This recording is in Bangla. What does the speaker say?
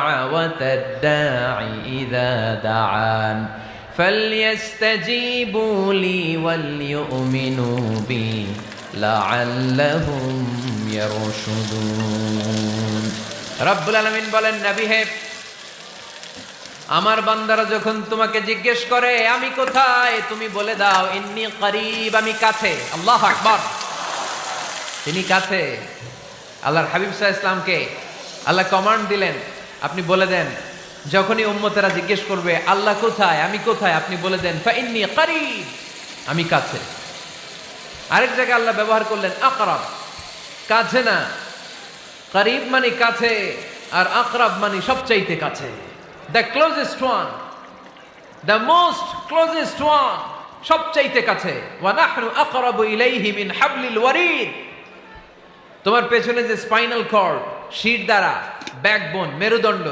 দাওয়াতাদ দাঈ ইযা দাআন ফালইস্তাজীবু লি ওয়াল ইউমিনু বি লাআল্লাহুম ইয়ারশুদুন। রব্বুল আলামিন বলেন, নবী হে, আমার বান্দারা যখন তোমাকে জিজ্ঞেস করে আমি কোথায়, তুমি বলে দাও ইন্নী করিব, আমি কাছে। আল্লাহু আকবার, তিনি কাছে। আল্লাহর হাবিব সাল্লাল্লাহু আলাইহি ওয়াসাল্লামকে আল্লাহ কমান্ড দিলেন, আপনি বলে দেন যখনই উম্মতেরা জিজ্ঞেস করবে আল্লাহ কোথায়, আমি কোথায়, আপনি বলে দেন ফা ইন্নী করিব, আমি কাছে। আরেক জায়গায় আল্লাহ ব্যবহার করলেন আকরাব, কাছে না। করিব মানে কাছে, আর আকরাব মানে সবচাইতে কাছে। The closest one, the most closest one, সবচাইতে কাছে। ওয়া নাহনু আকরাবু ইলাইহি মিন হাবলিল ওয়ারিদ। তোমার পেছনে যে স্পাইনাল কর্ড, শির দ্বারা, ব্যাকবোন, মেরুদণ্ড